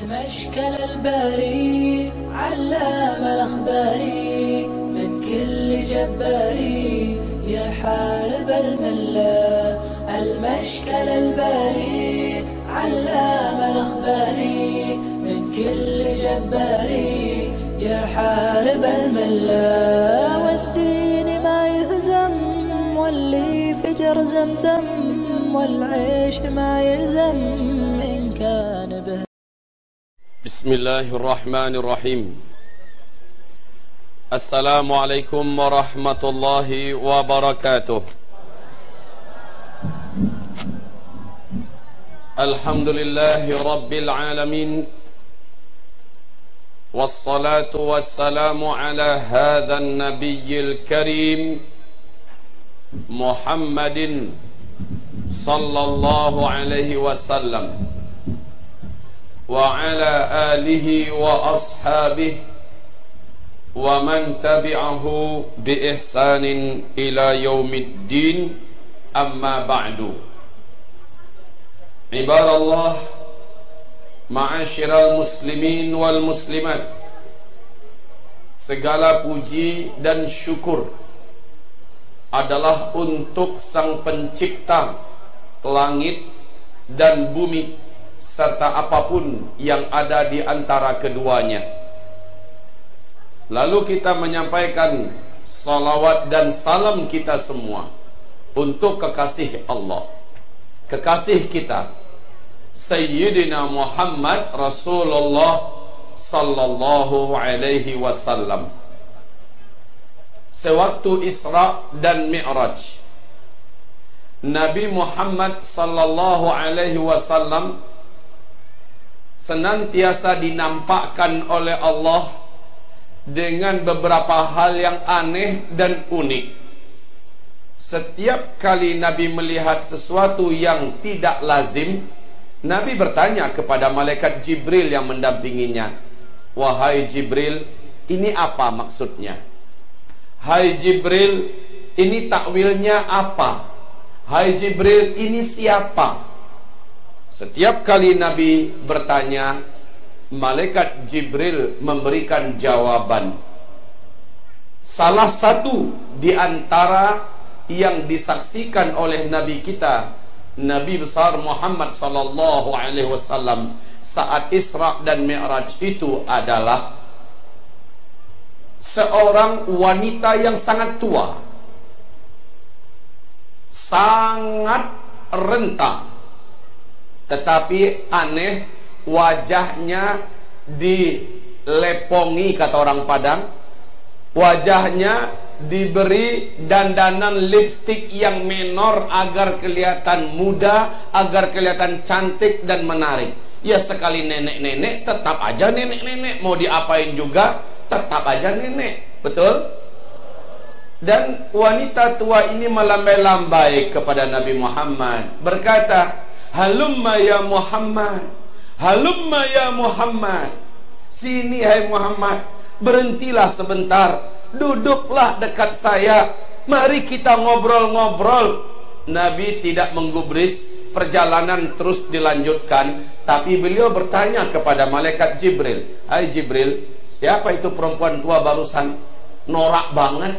المشكل الباري علام الأخباري من كل جباري يحارب الملة. المشكل الباري علام الأخباري من كل جباري يحارب الملة. والدين ما يهزم واللي فجر زمزم والعيش ما يلزم إن كان به. بسم الله الرحمن الرحيم. السلام عليكم ورحمة الله وبركاته. الحمد لله رب العالمين، والصلاة والسلام على هذا النبي الكريم محمد صلى الله عليه وسلم وعلى آله وأصحابه ومن تبعه بإحسان إلى يوم الدين. أما بعد، عباد الله، ma'asyiral muslimin wal muslimat, segala puji dan syukur adalah untuk Sang Pencipta langit dan bumi serta apapun yang ada di antara keduanya. Lalu kita menyampaikan salawat dan salam kita semua untuk kekasih Allah, kekasih kita Sayyidina Muhammad Rasulullah sallallahu alaihi wasallam. Sewaktu Isra dan Mi'raj, Nabi Muhammad sallallahu alaihi wasallam senantiasa dinampakkan oleh Allah dengan beberapa hal yang aneh dan unik. Setiap kali Nabi melihat sesuatu yang tidak lazim, Nabi bertanya kepada malaikat Jibril yang mendampinginya, "Wahai Jibril, ini apa maksudnya? Hai Jibril, ini takwilnya apa? Hai Jibril, ini siapa?" Setiap kali Nabi bertanya, malaikat Jibril memberikan jawaban. Salah satu di antara yang disaksikan oleh Nabi kita, Nabi besar Muhammad sallallahu alaihi wasallam saat Isra dan Mi'raj itu adalah seorang wanita yang sangat tua, sangat renta, tetapi aneh, wajahnya dilepongi, kata orang Padang. Wajahnya diberi dandanan lipstik yang menor agar kelihatan muda, agar kelihatan cantik dan menarik. Ya, sekali nenek-nenek tetap aja nenek-nenek, mau diapain juga tetap aja nenek, betul? Dan wanita tua ini melambai-lambai kepada Nabi Muhammad, berkata, "Halumma ya Muhammad, halumma ya Muhammad." Sini hai Muhammad, berhentilah sebentar, duduklah dekat saya, mari kita ngobrol-ngobrol. Nabi tidak menggubris, perjalanan terus dilanjutkan, tapi beliau bertanya kepada malaikat Jibril, "Hai Jibril, siapa itu perempuan tua barusan? Norak banget."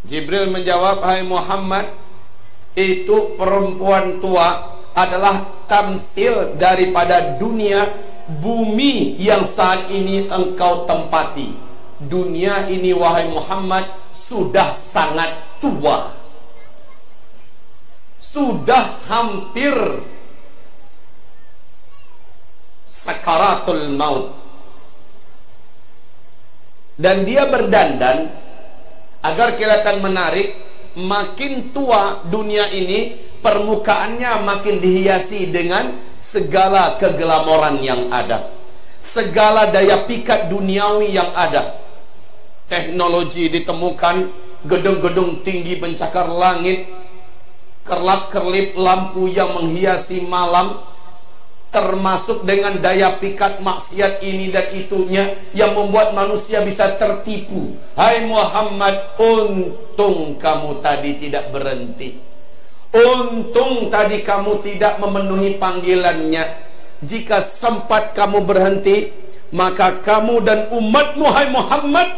Jibril menjawab, "Hai Muhammad, itu perempuan tua adalah tamsil daripada dunia, bumi yang saat ini engkau tempati. Dunia ini, wahai Muhammad, sudah sangat tua, sudah hampir sakaratul maut." Dan dia berdandan agar kelihatan menarik. Makin tua dunia ini, permukaannya makin dihiasi dengan segala keglamoran yang ada, segala daya pikat duniawi yang ada. Teknologi ditemukan, gedung-gedung tinggi pencakar langit, kerlap-kerlip lampu yang menghiasi malam, termasuk dengan daya pikat maksiat ini dan itunya yang membuat manusia bisa tertipu. Hai Muhammad, untung kamu tadi tidak berhenti, untung tadi kamu tidak memenuhi panggilannya. jika sempat kamu berhenti, maka kamu dan umatmu hai Muhammad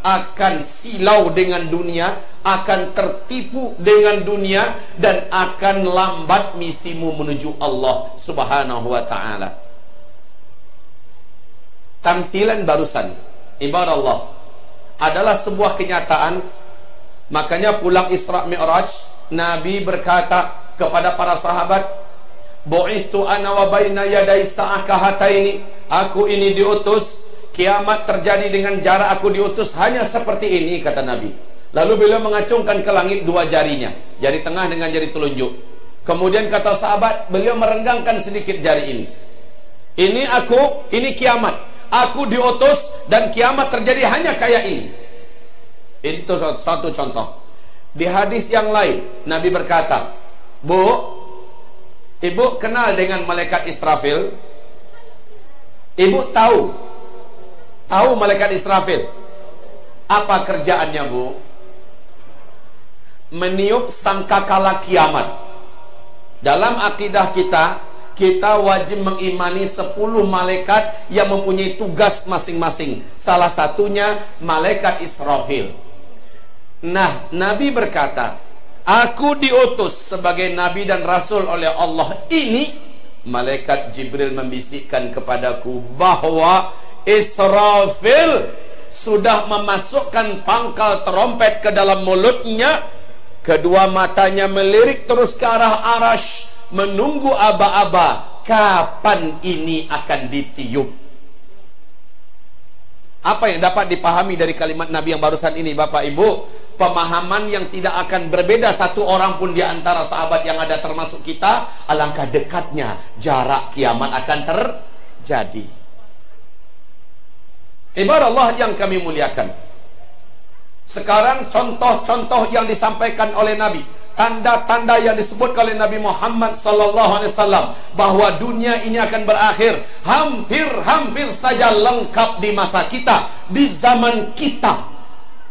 akan silau dengan dunia, akan tertipu dengan dunia, dan akan lambat misimu menuju Allah Subhanahu wa ta'ala. Tamthilan barusan, ibarat Allah, adalah sebuah kenyataan. Makanya pulang Isra Mi'raj, Nabi berkata kepada para sahabat, "Bu'istu ana wa baina yaday sa'ah kahataini." Aku ini diutus, kiamat terjadi dengan jarak aku diutus hanya seperti ini, kata Nabi. Lalu beliau mengacungkan ke langit dua jarinya, jari tengah dengan jari telunjuk. Kemudian kata sahabat, beliau merenggangkan sedikit jari ini. Ini aku, ini kiamat. Aku diutus dan kiamat terjadi hanya kayak ini. Itu satu contoh. Di hadis yang lain, Nabi berkata, "Bu, ibu kenal dengan malaikat Israfil? Ibu tahu malaikat Israfil? Apa kerjaannya, Bu? Meniup sangkakala kiamat." Dalam akidah kita wajib mengimani 10 malaikat yang mempunyai tugas masing-masing. Salah satunya malaikat Israfil. Nah, Nabi berkata, aku diutus sebagai Nabi dan Rasul oleh Allah ini. Malaikat Jibril membisikkan kepadaku bahwa Israfil sudah memasukkan pangkal terompet ke dalam mulutnya. Kedua matanya melirik terus ke arah Arasy, menunggu aba-aba kapan ini akan ditiup. Apa yang dapat dipahami dari kalimat Nabi yang barusan ini, Bapak Ibu? Pemahaman yang tidak akan berbeda satu orang pun di antara sahabat yang ada termasuk kita. Alangkah dekatnya jarak kiamat akan terjadi. Ibarat Allah yang kami muliakan, sekarang contoh-contoh yang disampaikan oleh Nabi, tanda-tanda yang disebutkan oleh Nabi Muhammad SAW bahwa dunia ini akan berakhir, hampir saja lengkap di masa kita, di zaman kita.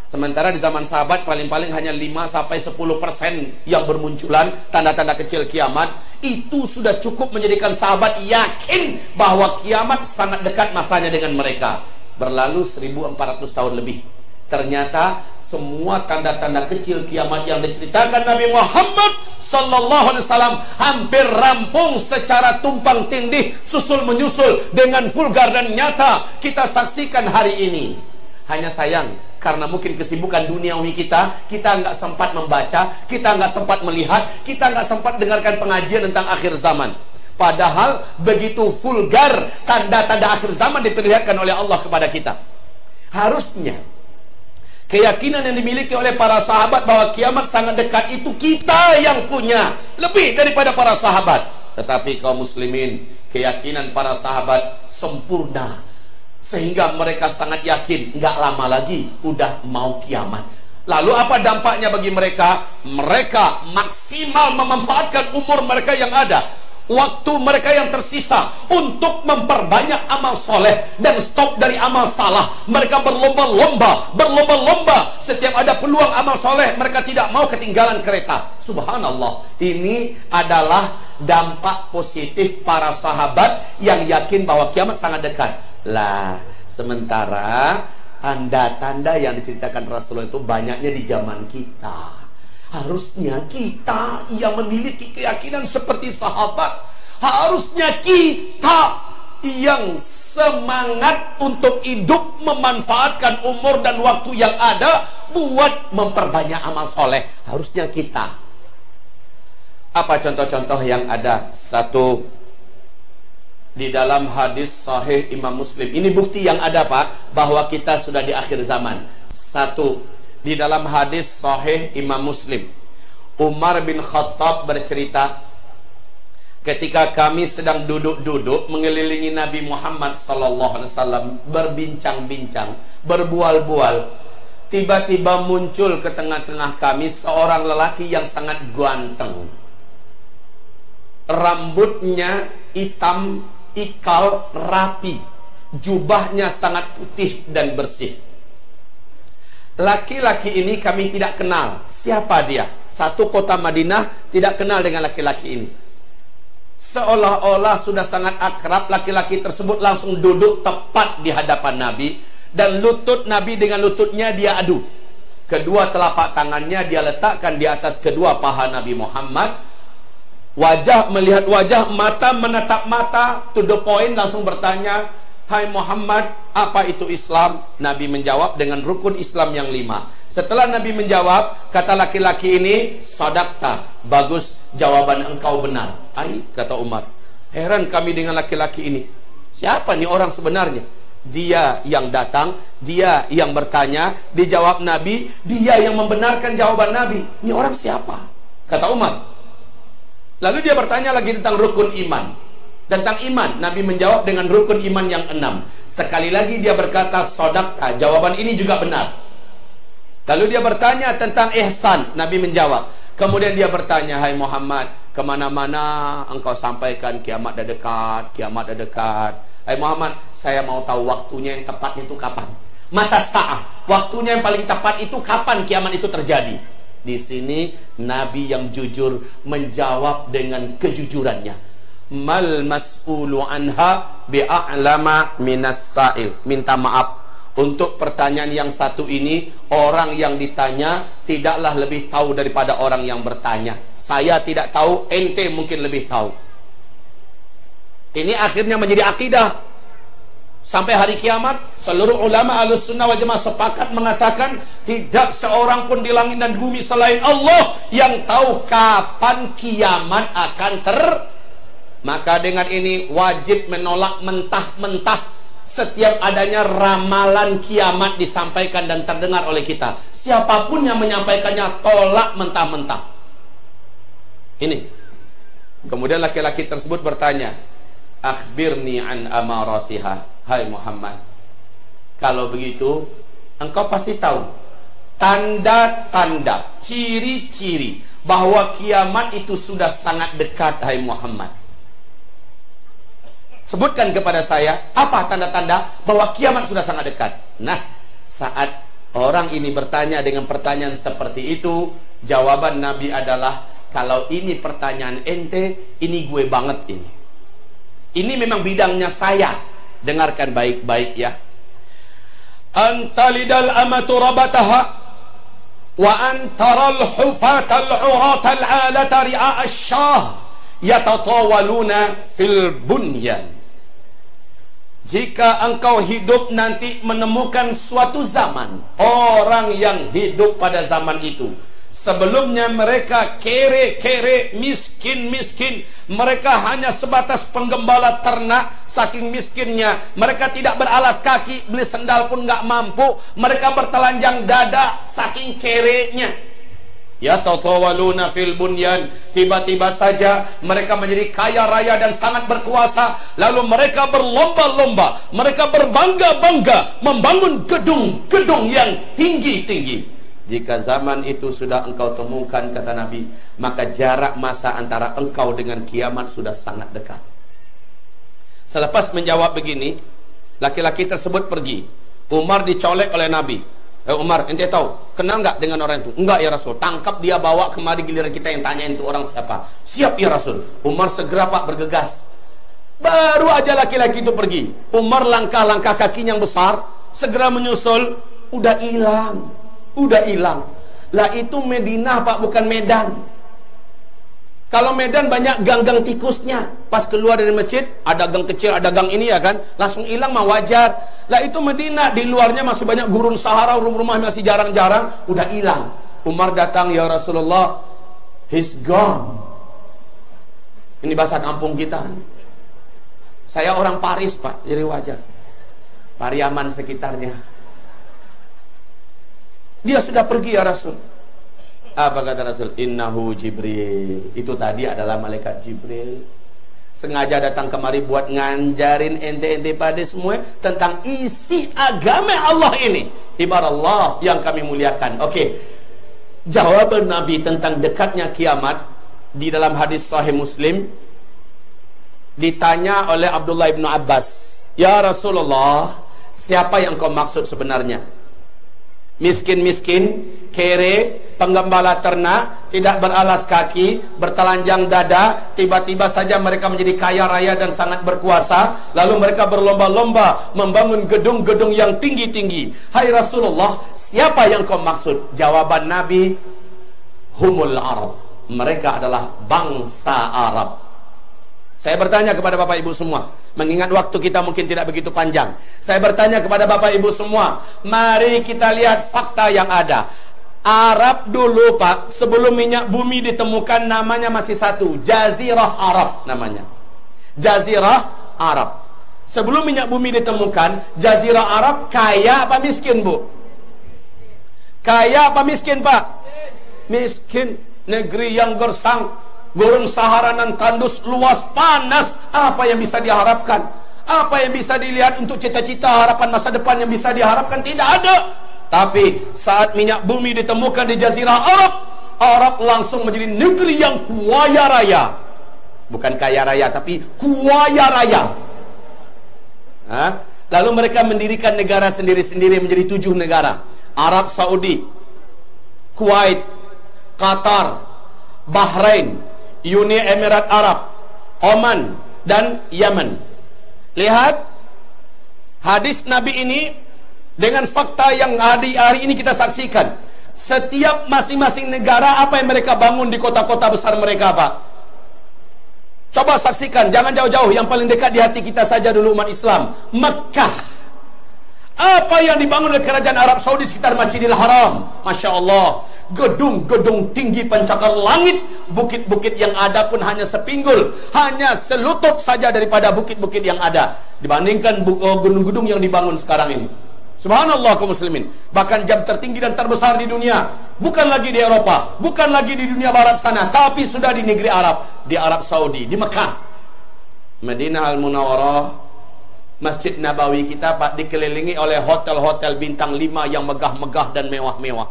Sementara di zaman sahabat paling-paling hanya 5-10% yang bermunculan tanda-tanda kecil kiamat. Itu sudah cukup menjadikan sahabat yakin bahwa kiamat sangat dekat masanya dengan mereka. Berlalu 1400 tahun lebih. Ternyata semua tanda-tanda kecil kiamat yang diceritakan Nabi Muhammad sallallahu alaihi wasallam hampir rampung secara tumpang tindih, susul menyusul dengan vulgar dan nyata kita saksikan hari ini. Hanya sayang, karena mungkin kesibukan duniawi kita nggak sempat membaca, kita nggak sempat melihat, kita nggak sempat dengarkan pengajian tentang akhir zaman. Padahal begitu vulgar tanda-tanda akhir zaman diperlihatkan oleh Allah kepada kita. Harusnya keyakinan yang dimiliki oleh para sahabat bahwa kiamat sangat dekat itu kita yang punya, lebih daripada para sahabat. Tetapi kaum muslimin, keyakinan para sahabat sempurna, sehingga mereka sangat yakin nggak lama lagi udah mau kiamat. Lalu apa dampaknya bagi mereka? Mereka maksimal memanfaatkan umur mereka yang ada, waktu mereka yang tersisa untuk memperbanyak amal soleh dan stop dari amal salah. Mereka berlomba-lomba. Setiap ada peluang amal soleh, mereka tidak mau ketinggalan kereta. Subhanallah, ini adalah dampak positif para sahabat yang yakin bahwa kiamat sangat dekat. Lah, sementara tanda-tanda yang diceritakan Rasulullah itu banyaknya di zaman kita. Harusnya kita yang memiliki keyakinan seperti sahabat, harusnya kita yang semangat untuk hidup memanfaatkan umur dan waktu yang ada buat memperbanyak amal soleh. Harusnya kita. Apa contoh-contoh yang ada? Satu, di dalam hadis sahih Imam Muslim. Ini bukti yang ada, Pak, bahwa kita sudah di akhir zaman. Satu, di dalam hadis sahih Imam Muslim, Umar bin Khattab bercerita, ketika kami sedang duduk-duduk mengelilingi Nabi Muhammad SAW, berbincang-bincang, berbual-bual, tiba-tiba muncul ke tengah-tengah kami seorang lelaki yang sangat ganteng. Rambutnya hitam ikal rapi, jubahnya sangat putih dan bersih. Laki-laki ini kami tidak kenal siapa dia. Satu kota Madinah tidak kenal dengan laki-laki ini. Seolah-olah sudah sangat akrab, laki-laki tersebut langsung duduk tepat di hadapan Nabi, dan lutut Nabi dengan lututnya dia adu. Kedua telapak tangannya dia letakkan di atas kedua paha Nabi Muhammad. Wajah melihat wajah, mata menatap mata, to the point, langsung bertanya, "Hai Muhammad, apa itu Islam?" Nabi menjawab dengan rukun Islam yang 5. Setelah Nabi menjawab, kata laki-laki ini, "Sadaqta, bagus, jawaban engkau benar." "Ai," kata Umar, "heran kami dengan laki-laki ini. Siapa nih orang sebenarnya? Dia yang datang, dia yang bertanya, dijawab Nabi, dia yang membenarkan jawaban Nabi. Ini orang siapa?" Kata Umar. Lalu dia bertanya lagi tentang rukun iman. Tentang iman, Nabi menjawab dengan rukun iman yang 6. Sekali lagi dia berkata, "Sadaqta," jawaban ini juga benar. Lalu dia bertanya tentang ihsan, Nabi menjawab. Kemudian dia bertanya, "Hai Muhammad, kemana-mana engkau sampaikan kiamat dah dekat, kiamat dah dekat. Hai Muhammad, saya mau tahu waktunya yang tepat itu kapan? Mata sa'ah, waktunya yang paling tepat itu kapan kiamat itu terjadi?" Di sini Nabi yang jujur menjawab dengan kejujurannya. "Mal mas'ulu anha bi'a'lama minas sa'il." Minta maaf, untuk pertanyaan yang satu ini, orang yang ditanya tidaklah lebih tahu daripada orang yang bertanya. Saya tidak tahu, ente mungkin lebih tahu. Ini akhirnya menjadi akidah. Sampai hari kiamat, seluruh ulama Ahlussunnah wal Jamaah sepakat mengatakan, tidak seorang pun di langit dan bumi selain Allah yang tahu kapan kiamat akan Maka dengan ini wajib menolak mentah-mentah setiap adanya ramalan kiamat disampaikan dan terdengar oleh kita. Siapapun yang menyampaikannya, tolak mentah-mentah. Ini. Kemudian laki-laki tersebut bertanya, "Akhbirni an amaratiha." Hai Muhammad, kalau begitu engkau pasti tahu tanda-tanda, ciri-ciri bahwa kiamat itu sudah sangat dekat. Hai Muhammad, sebutkan kepada saya apa tanda-tanda bahwa kiamat sudah sangat dekat. Nah, saat orang ini bertanya dengan pertanyaan seperti itu, jawaban Nabi adalah, "Kalau ini pertanyaan ente, ini gue banget ini. Ini memang bidangnya saya." Dengarkan baik-baik ya. "Antalidal amatu rabataha wa antaral hufatal uratal alata ri'a asyah yatatawaluna fil bunyan." Jika engkau hidup nanti menemukan suatu zaman, orang yang hidup pada zaman itu, sebelumnya mereka kere-kere, miskin-miskin. Mereka hanya sebatas penggembala ternak, saking miskinnya. Mereka tidak beralas kaki, beli sendal pun nggak mampu. Mereka bertelanjang dada, saking kerenya. Ya tatawaluna fil bunyan. Tiba-tiba saja mereka menjadi kaya raya dan sangat berkuasa. Lalu mereka berlomba-lomba, mereka berbangga-bangga membangun gedung-gedung yang tinggi-tinggi. Jika zaman itu sudah engkau temukan, kata Nabi, maka jarak masa antara engkau dengan kiamat sudah sangat dekat. Selepas menjawab begini, laki-laki tersebut pergi. Umar dicolek oleh Nabi. Umar, ente tahu, kenal nggak dengan orang itu? Enggak ya Rasul. Tangkap dia, bawa kemari, giliran kita yang tanyain itu orang siapa. Siap ya Rasul. Umar segera Pak bergegas. Baru aja laki-laki itu pergi, Umar langkah-langkah kakinya yang besar, segera menyusul. Udah hilang. Udah hilang. Lah itu Madinah Pak, bukan Medan. Kalau Medan banyak gang-gang tikusnya. Pas keluar dari masjid, ada gang kecil, ada gang ini ya kan, langsung hilang mah wajar. Lah itu Madinah, di luarnya masih banyak gurun Sahara, rumah masih jarang-jarang, udah hilang. Umar datang, ya Rasulullah, he's gone. Ini bahasa kampung kita. Saya orang Paris Pak, jadi wajar. Pariaman sekitarnya. Dia sudah pergi ya Rasul. Apa kata Rasul? Innahu Jibril. Itu tadi adalah malaikat Jibril. Sengaja datang kemari buat nganjarin ente-ente pada semua tentang isi agama Allah ini. Ibarat Allah yang kami muliakan. Oke. Jawaban Nabi tentang dekatnya kiamat di dalam hadis Sahih Muslim, ditanya oleh Abdullah bin Abbas, ya Rasulullah, siapa yang kau maksud sebenarnya? miskin-miskin, kere, penggembala ternak, tidak beralas kaki, bertelanjang dada, tiba-tiba saja mereka menjadi kaya raya dan sangat berkuasa, lalu mereka berlomba-lomba membangun gedung-gedung yang tinggi-tinggi. Hai Rasulullah, siapa yang kau maksud? Jawaban Nabi, humul Arab. Mereka adalah bangsa Arab. Saya bertanya kepada Bapak Ibu semua, mengingat waktu kita mungkin tidak begitu panjang. Saya bertanya kepada Bapak Ibu semua, mari kita lihat fakta yang ada. Arab dulu Pak, sebelum minyak bumi ditemukan namanya masih satu, Jazirah Arab namanya. Jazirah Arab. Sebelum minyak bumi ditemukan, Jazirah Arab kaya apa miskin, Bu? Kaya apa miskin, Pak? Miskin. Negeri yang gersang, gurun saharanan tandus, luas, panas. Apa yang bisa diharapkan? Apa yang bisa dilihat untuk cita-cita harapan masa depan yang bisa diharapkan? Tidak ada. Tapi saat minyak bumi ditemukan di Jazirah Arab, Arab langsung menjadi negeri yang kaya raya. Bukan kaya raya, tapi kaya raya. Lalu mereka mendirikan negara sendiri-sendiri menjadi 7 negara. Arab Saudi, Kuwait, Qatar, Bahrain, Uni Emirat Arab, Oman, dan Yaman. Lihat hadis Nabi ini dengan fakta yang hari ini kita saksikan. Setiap masing-masing negara, apa yang mereka bangun di kota-kota besar mereka, Pak? Coba saksikan, jangan jauh-jauh. Yang paling dekat di hati kita saja dulu umat Islam, Mekah. Apa yang dibangun oleh kerajaan Arab Saudi sekitar Masjidil Haram, Masya Allah, gedung-gedung tinggi pencakar langit. Bukit-bukit yang ada pun hanya sepinggul, hanya selutut saja daripada bukit-bukit yang ada dibandingkan gedung-gedung yang dibangun sekarang ini. Subhanallah kaum muslimin. Bahkan jam tertinggi dan terbesar di dunia bukan lagi di Eropa, bukan lagi di dunia barat sana, tapi sudah di negeri Arab, di Arab Saudi, di Mekah. Madinah Al-Munawwarah, Masjid Nabawi kita, Pak, dikelilingi oleh hotel-hotel bintang 5 yang megah-megah dan mewah-mewah.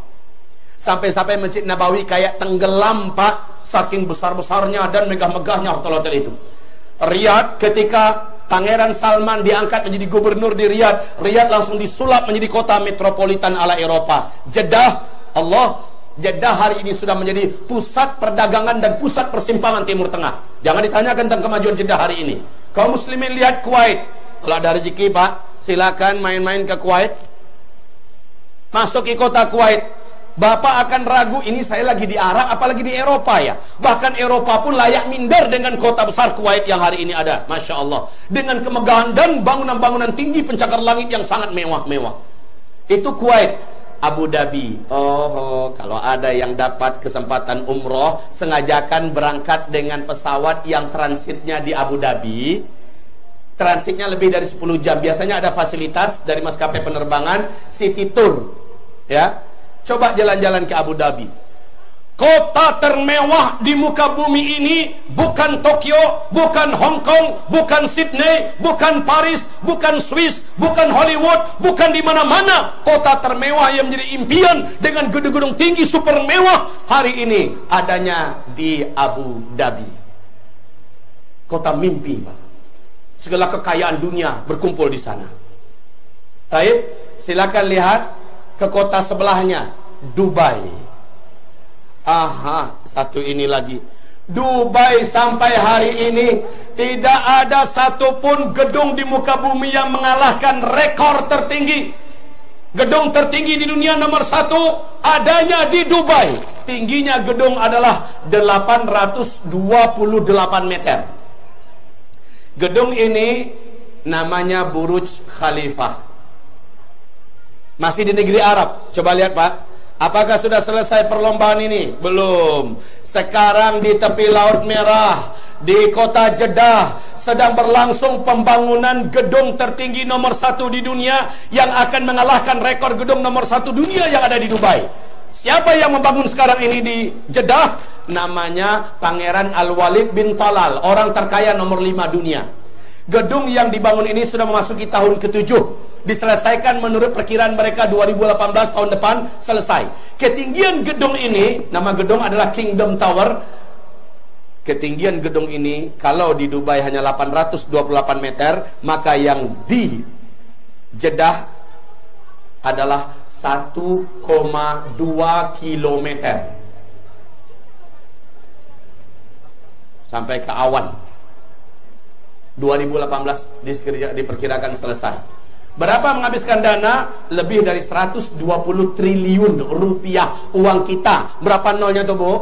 Sampai-sampai Masjid Nabawi kayak tenggelam, Pak, saking besar-besarnya dan megah-megahnya hotel-hotel itu. Riyadh, ketika Pangeran Salman diangkat menjadi gubernur di Riyadh, Riyadh langsung disulap menjadi kota metropolitan ala Eropa. Jeddah hari ini sudah menjadi pusat perdagangan dan pusat persimpangan Timur Tengah. Jangan ditanyakan tentang kemajuan Jeddah hari ini. Kaum muslimin lihat Kuwait. Kalau ada rezeki, Pak, silakan main-main ke Kuwait. Masuk ke kota Kuwait, Bapak akan ragu, ini saya lagi di Arab apalagi di Eropa ya. Bahkan Eropa pun layak minder dengan kota besar Kuwait yang hari ini ada. Masya Allah, dengan kemegahan dan bangunan-bangunan tinggi pencakar langit yang sangat mewah-mewah. Itu Kuwait. Abu Dhabi, kalau ada yang dapat kesempatan umroh, sengajakan berangkat dengan pesawat yang transitnya di Abu Dhabi. Transitnya lebih dari 10 jam. Biasanya ada fasilitas dari maskapai penerbangan City Tour, ya. Coba jalan-jalan ke Abu Dhabi. Kota termewah di muka bumi ini bukan Tokyo, bukan Hong Kong, bukan Sydney, bukan Paris, bukan Swiss, bukan Hollywood, bukan di mana-mana. Kota termewah yang menjadi impian dengan gedung-gedung tinggi super mewah hari ini adanya di Abu Dhabi. Kota mimpi, Pak. Segala kekayaan dunia berkumpul di sana. Baik, silakan lihat ke kota sebelahnya, Dubai. Satu ini lagi. Dubai sampai hari ini tidak ada satupun gedung di muka bumi yang mengalahkan rekor tertinggi. Gedung tertinggi di dunia nomor 1 adanya di Dubai. Tingginya gedung adalah 828 meter. Gedung ini namanya Burj Khalifah. Masih di negeri Arab. Coba lihat, Pak. Apakah sudah selesai perlombaan ini? Belum. Sekarang di tepi Laut Merah, di kota Jeddah, sedang berlangsung pembangunan gedung tertinggi nomor 1 di dunia yang akan mengalahkan rekor gedung nomor 1 dunia yang ada di Dubai. Siapa yang membangun sekarang ini di Jeddah? Namanya Pangeran Al-Walid bin Talal, orang terkaya nomor 5 dunia. Gedung yang dibangun ini sudah memasuki tahun ke-7. Diselesaikan menurut perkiraan mereka 2018 tahun depan selesai. Ketinggian gedung ini, nama gedung adalah Kingdom Tower. Ketinggian gedung ini kalau di Dubai hanya 828 meter, maka yang di Jeddah adalah 1,2 kilometer sampai ke awan. 2018 diperkirakan selesai. Berapa menghabiskan dana? Lebih dari 120 triliun rupiah uang kita. Berapa nolnya tuh, Bu?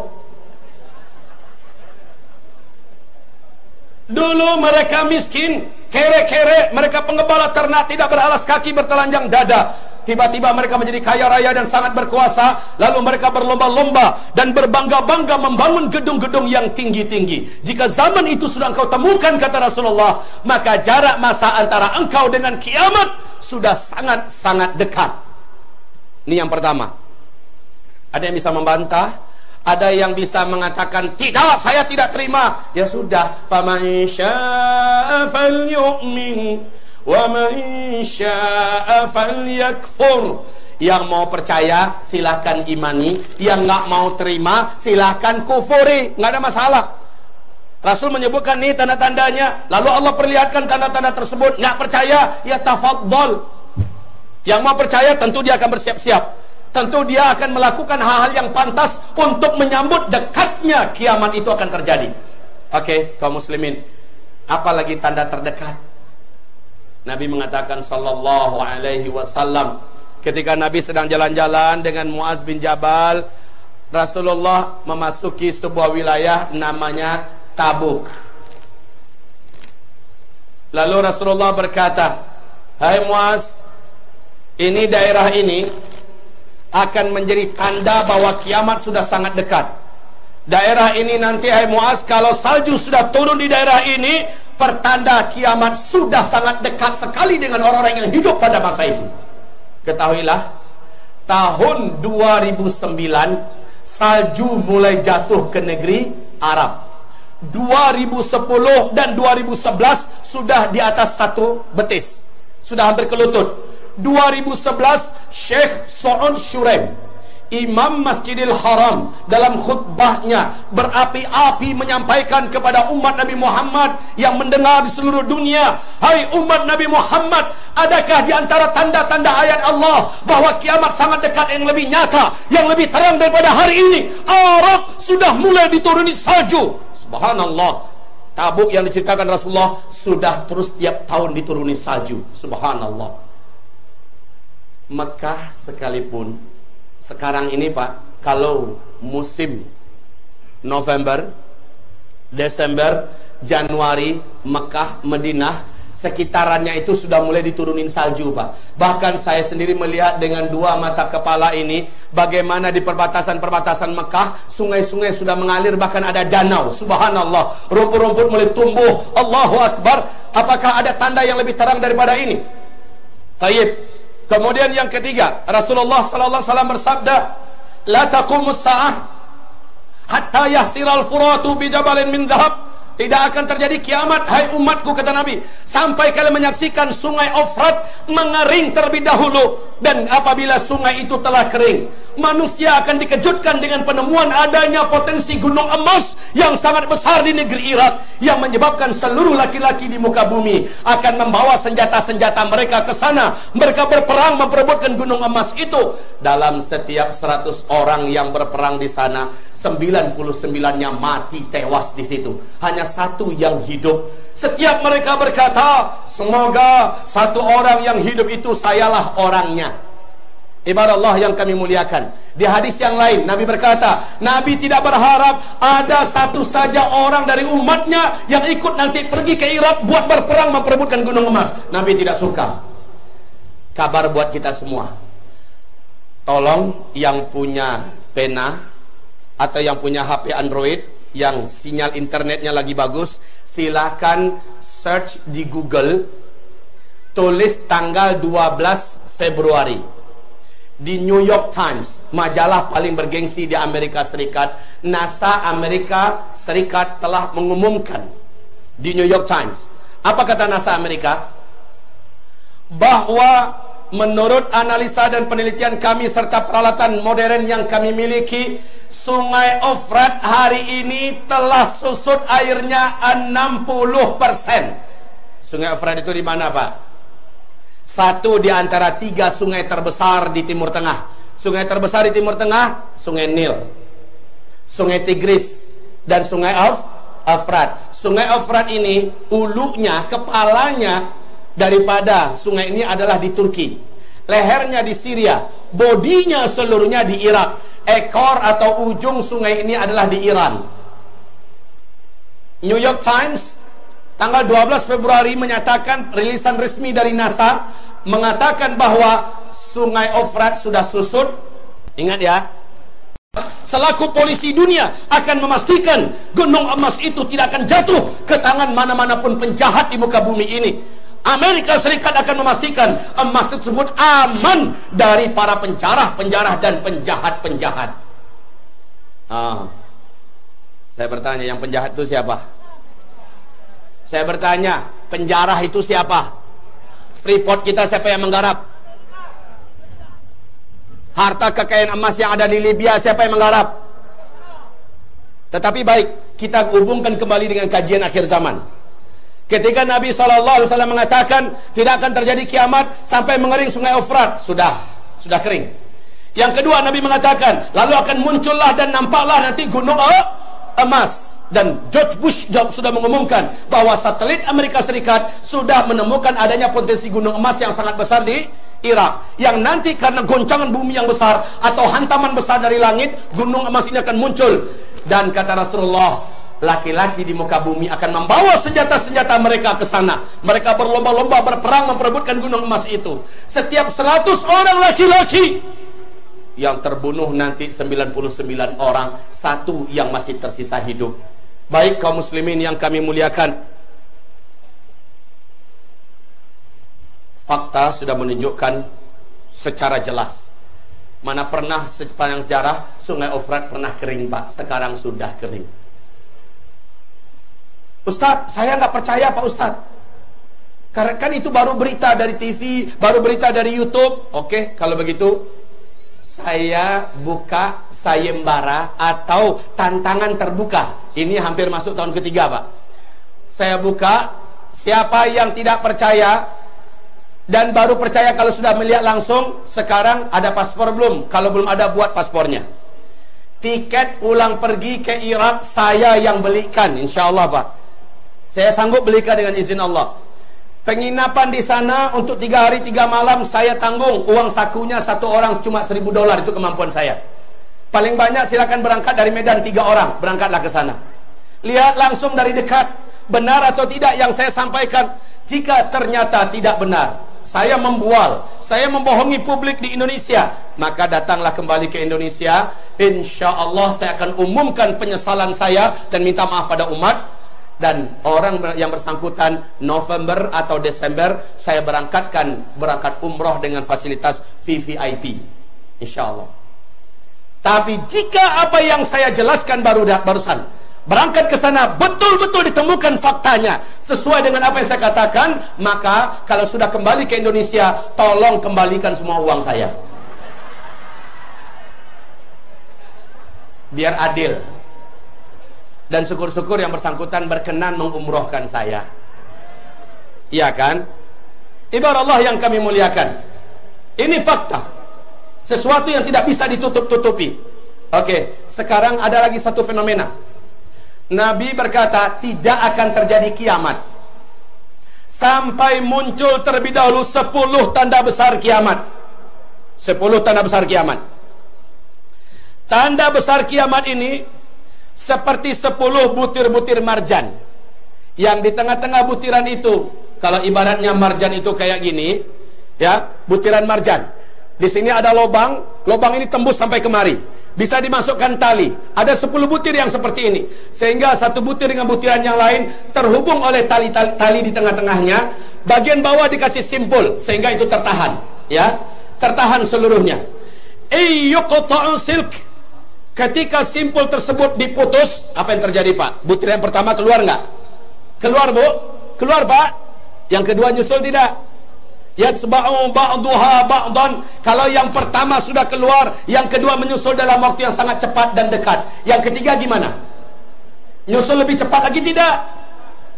Dulu mereka miskin, kere-kere, mereka pengembala ternak, tidak beralas kaki, bertelanjang dada. Tiba-tiba mereka menjadi kaya raya dan sangat berkuasa. Lalu mereka berlomba-lomba dan berbangga-bangga membangun gedung-gedung yang tinggi-tinggi. Jika zaman itu sudah engkau temukan, kata Rasulullah, maka jarak masa antara engkau dengan kiamat sudah sangat-sangat dekat. Ini yang pertama. Ada yang bisa membantah, ada yang bisa mengatakan, tidak, saya tidak terima. Ya sudah, faman syaa'a falyu'min wa man syaa'a falyakfur. Yang mau percaya silahkan imani, yang nggak mau terima silahkan kufuri, nggak ada masalah. Rasul menyebutkan nih tanda-tandanya, lalu Allah perlihatkan tanda-tanda tersebut. Nggak percaya, ya tafadhol. Yang mau percaya tentu dia akan bersiap-siap, tentu dia akan melakukan hal-hal yang pantas untuk menyambut dekatnya kiamat itu akan terjadi. Oke, kaum muslimin, apalagi tanda terdekat? Nabi mengatakan sallallahu alaihi wasallam, ketika Nabi sedang jalan-jalan dengan Muaz bin Jabal, Rasulullah memasuki sebuah wilayah namanya Tabuk. Lalu Rasulullah berkata, hai Muaz, ini daerah ini akan menjadi tanda bahwa kiamat sudah sangat dekat. Daerah ini nanti, hai Muaz, kalau salju sudah turun di daerah ini, pertanda kiamat sudah sangat dekat sekali dengan orang-orang yang hidup pada masa itu. Ketahuilah, tahun 2009 salju mulai jatuh ke negeri Arab. 2010 dan 2011 sudah di atas satu betis, sudah hampir ke lutut. 2011 Syekh Su'ud Syurem, Imam Masjidil Haram, dalam khutbahnya berapi-api menyampaikan kepada umat Nabi Muhammad yang mendengar di seluruh dunia, hai umat Nabi Muhammad, adakah di antara tanda-tanda ayat Allah bahwa kiamat sangat dekat yang lebih nyata, yang lebih terang daripada hari ini? Arab sudah mulai dituruni salju. Subhanallah. Tabuk yang diceritakan Rasulullah sudah terus tiap tahun dituruni salju. Subhanallah. Mekah sekalipun sekarang ini, Pak, kalau musim November, Desember, Januari, Mekah, Madinah, sekitarannya itu sudah mulai diturunin salju, Pak. Bahkan saya sendiri melihat dengan dua mata kepala ini bagaimana di perbatasan-perbatasan Mekah sungai-sungai sudah mengalir, bahkan ada danau. Subhanallah, rumput-rumput mulai tumbuh. Allahu Akbar. Apakah ada tanda yang lebih terang daripada ini? Tayyib. Kemudian yang ketiga, Rasulullah sallallahu alaihi wasallam bersabda, la taqumus sa'ah hatta yasiral furatu bi jabalin min dhahab. Tidak akan terjadi kiamat, hai umatku, kata Nabi, sampai kalian menyaksikan sungai Ofrat mengering terlebih dahulu. Dan apabila sungai itu telah kering, manusia akan dikejutkan dengan penemuan adanya potensi gunung emas yang sangat besar di negeri Irak, yang menyebabkan seluruh laki-laki di muka bumi akan membawa senjata-senjata mereka ke sana. Mereka berperang memperebutkan gunung emas itu. Dalam setiap 100 orang yang berperang di sana, 99-nya mati, tewas di situ. Hanya satu yang hidup. Setiap mereka berkata, semoga satu orang yang hidup itu sayalah orangnya. Ibarat Allah yang kami muliakan, di hadis yang lain Nabi berkata, Nabi tidak berharap ada satu saja orang dari umatnya yang ikut nanti pergi ke Irak buat berperang memperebutkan gunung emas. Nabi tidak suka. Kabar buat kita semua, tolong yang punya pena atau yang punya HP Android yang sinyal internetnya lagi bagus, silakan search di Google, tulis tanggal 12 Februari di New York Times, majalah paling bergengsi di Amerika Serikat. NASA Amerika Serikat telah mengumumkan di New York Times. Apa kata NASA Amerika? Bahwa menurut analisa dan penelitian kami serta peralatan modern yang kami miliki, Sungai Ofrat hari ini telah susut airnya 60%. Sungai Ofrat itu di mana, Pak? Satu di antara 3 sungai terbesar di Timur Tengah. Sungai terbesar di Timur Tengah, Sungai Nil, Sungai Tigris, dan Sungai Efrat. Sungai Efrat ini ulunya, kepalanya daripada sungai ini adalah di Turki, lehernya di Syria, bodinya seluruhnya di Irak, ekor atau ujung sungai ini adalah di Iran. New York Times tanggal 12 Februari menyatakan, rilisan resmi dari NASA mengatakan bahwa Sungai Efrat sudah susut. Ingat ya, selaku polisi dunia akan memastikan gunung emas itu tidak akan jatuh ke tangan mana-mana pun penjahat di muka bumi ini. Amerika Serikat akan memastikan emas tersebut aman dari para penjarah dan penjahat-penjahat. Saya bertanya, yang penjahat itu siapa? Saya bertanya, penjarah itu siapa? Freeport kita siapa yang menggarap? Harta kekayaan emas yang ada di Libya siapa yang menggarap? Tetapi baik, kita hubungkan kembali dengan kajian akhir zaman. Ketika Nabi SAW mengatakan tidak akan terjadi kiamat sampai mengering Sungai Efrat, sudah kering. Yang kedua, Nabi mengatakan lalu akan muncullah dan nampaklah nanti gunung emas. Dan George Bush sudah mengumumkan bahwa satelit Amerika Serikat sudah menemukan adanya potensi gunung emas yang sangat besar di Irak, yang nanti karena goncangan bumi yang besar atau hantaman besar dari langit, gunung emas ini akan muncul. Dan kata Rasulullah, laki-laki di muka bumi akan membawa senjata-senjata mereka ke sana. Mereka berlomba-lomba berperang memperebutkan gunung emas itu. Setiap 100 orang laki-laki yang terbunuh nanti 99 orang, 1 yang masih tersisa hidup. Baik kaum muslimin yang kami muliakan, fakta sudah menunjukkan secara jelas. Mana pernah sepanjang sejarah Sungai Efrat pernah kering, Pak. Sekarang sudah kering. Ustadz, saya nggak percaya Pak Ustadz. Karena kan itu baru berita dari TV, baru berita dari YouTube. Oke, kalau begitu saya buka sayembara atau tantangan terbuka. Ini hampir masuk tahun ketiga, Pak. Saya buka, siapa yang tidak percaya dan baru percaya kalau sudah melihat langsung, sekarang ada paspor belum? Kalau belum ada, buat paspornya. Tiket pulang pergi ke Irak saya yang belikan, insya Allah, Pak. Saya sanggup belikan dengan izin Allah. Penginapan di sana untuk 3 hari 3 malam saya tanggung. Uang sakunya 1 orang cuma $1.000, itu kemampuan saya. Paling banyak silakan berangkat dari Medan 3 orang, berangkatlah ke sana. Lihat langsung dari dekat, benar atau tidak yang saya sampaikan. Jika ternyata tidak benar, saya membual, saya membohongi publik di Indonesia, maka datanglah kembali ke Indonesia. Insya Allah saya akan umumkan penyesalan saya dan minta maaf pada umat. Dan orang yang bersangkutan November atau Desember saya berangkat umroh dengan fasilitas VVIP, insya Allah. Tapi jika apa yang saya jelaskan barusan berangkat ke sana betul-betul ditemukan faktanya sesuai dengan apa yang saya katakan, maka kalau sudah kembali ke Indonesia, tolong kembalikan semua uang saya, biar adil. Dan syukur-syukur yang bersangkutan berkenan mengumrohkan saya. Iya kan? Ibarat Allah yang kami muliakan, ini fakta, sesuatu yang tidak bisa ditutup-tutupi. Oke, sekarang ada lagi satu fenomena. Nabi berkata tidak akan terjadi kiamat sampai muncul terlebih dahulu 10 tanda besar kiamat. 10 tanda besar kiamat. Tanda besar kiamat ini seperti 10 butir-butir marjan, yang di tengah-tengah butiran itu, kalau ibaratnya marjan itu kayak gini, ya, butiran marjan. Di sini ada lubang ini tembus sampai kemari, bisa dimasukkan tali. Ada 10 butir yang seperti ini, sehingga satu butir dengan butiran yang lain terhubung oleh tali di tengah-tengahnya. Bagian bawah dikasih simpul sehingga itu tertahan, ya, tertahan seluruhnya. Yuqta'u silk. Ketika simpul tersebut diputus, apa yang terjadi, Pak? Butiran yang pertama keluar nggak? Keluar, Bu? Keluar, Pak? Yang kedua nyusul tidak? Yatsba'u ba'duha ba'dan. Kalau yang pertama sudah keluar, yang kedua menyusul dalam waktu yang sangat cepat dan dekat. Yang ketiga gimana? Nyusul lebih cepat lagi tidak?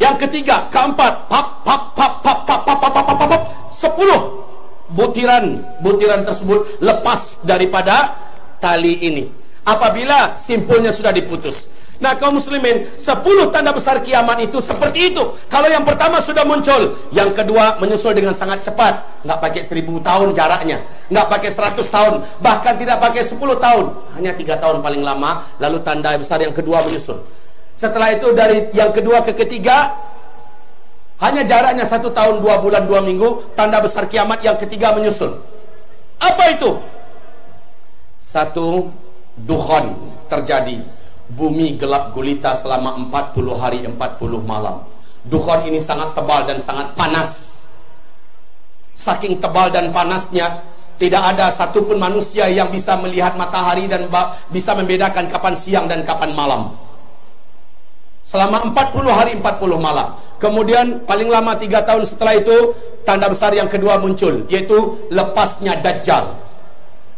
Yang ketiga, keempat, 10 butiran tersebut lepas daripada tali ini. Apabila simpulnya sudah diputus. Nah, kaum muslimin, 10 tanda besar kiamat itu seperti itu. Kalau yang pertama sudah muncul, yang kedua menyusul dengan sangat cepat. Nggak pakai 1000 tahun jaraknya, nggak pakai 100 tahun, bahkan tidak pakai 10 tahun, hanya 3 tahun paling lama. Lalu tanda besar yang kedua menyusul. Setelah itu dari yang kedua ke ketiga, hanya jaraknya 1 tahun 2 bulan 2 minggu. Tanda besar kiamat yang ketiga menyusul. Apa itu? Satu, dukhan terjadi. Bumi gelap gulita selama 40 hari 40 malam. Dukhan ini sangat tebal dan sangat panas. Saking tebal dan panasnya, tidak ada satupun manusia yang bisa melihat matahari dan bisa membedakan kapan siang dan kapan malam. Selama 40 hari 40 malam. Kemudian paling lama 3 tahun setelah itu, tanda besar yang kedua muncul, yaitu lepasnya Dajjal.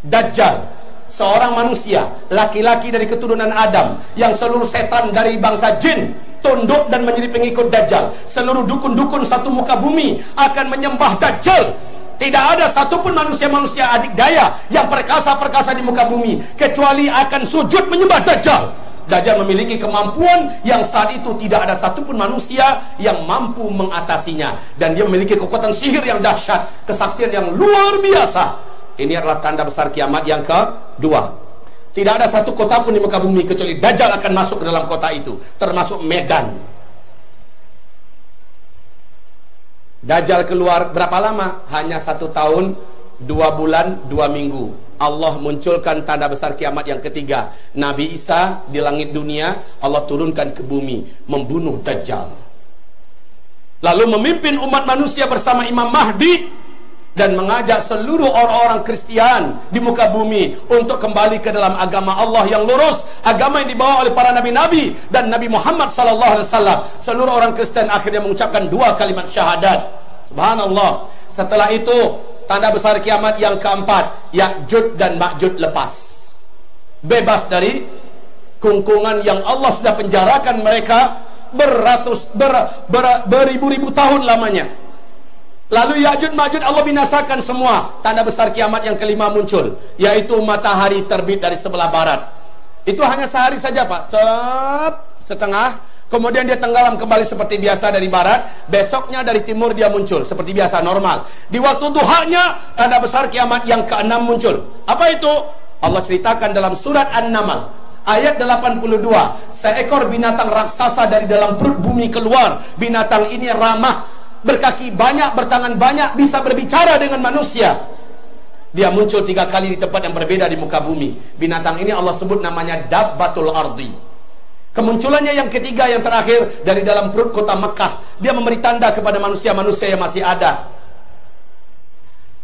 Dajjal, seorang manusia, laki-laki dari keturunan Adam, yang seluruh setan dari bangsa jin tunduk dan menjadi pengikut Dajjal. Seluruh dukun-dukun satu muka bumi akan menyembah Dajjal. Tidak ada satupun manusia-manusia adikdaya yang perkasa-perkasa di muka bumi kecuali akan sujud menyembah Dajjal. Dajjal memiliki kemampuan yang saat itu tidak ada satupun manusia yang mampu mengatasinya. Dan dia memiliki kekuatan sihir yang dahsyat, kesaktian yang luar biasa. Ini adalah tanda besar kiamat yang kedua. Tidak ada satu kota pun di muka bumi kecuali Dajjal akan masuk ke dalam kota itu, termasuk Medan. Dajjal keluar berapa lama? Hanya 1 tahun 2 bulan 2 minggu. Allah munculkan tanda besar kiamat yang ketiga. Nabi Isa di langit dunia, Allah turunkan ke bumi, membunuh Dajjal. Lalu memimpin umat manusia bersama Imam Mahdi dan mengajak seluruh orang-orang Kristian di muka bumi untuk kembali ke dalam agama Allah yang lurus, agama yang dibawa oleh para nabi-nabi dan Nabi Muhammad SAW. Seluruh orang Kristen akhirnya mengucapkan 2 kalimat syahadat. Subhanallah. Setelah itu, tanda besar kiamat yang keempat, Ya'juj dan Ma'juj lepas, bebas dari kungkungan yang Allah sudah penjarakan mereka beribu-ribu tahun lamanya. Lalu Ya'juj Ma'juj Allah binasakan semua. Tanda besar kiamat yang kelima muncul, yaitu matahari terbit dari sebelah barat. Itu hanya sehari saja, Pak. Setengah. Kemudian dia tenggelam kembali seperti biasa dari barat. Besoknya dari timur dia muncul seperti biasa, normal. Di waktu duhanya, tanda besar kiamat yang keenam muncul. Apa itu? Allah ceritakan dalam surat An-Naml ayat 82. Seekor binatang raksasa dari dalam perut bumi keluar. Binatang ini ramah, berkaki banyak, bertangan banyak, bisa berbicara dengan manusia. Dia muncul 3 kali di tempat yang berbeda di muka bumi. Binatang ini Allah sebut namanya Dabbatul Ardi. Kemunculannya yang ketiga, yang terakhir, dari dalam perut kota Mekah. Dia memberi tanda kepada manusia-manusia yang masih ada.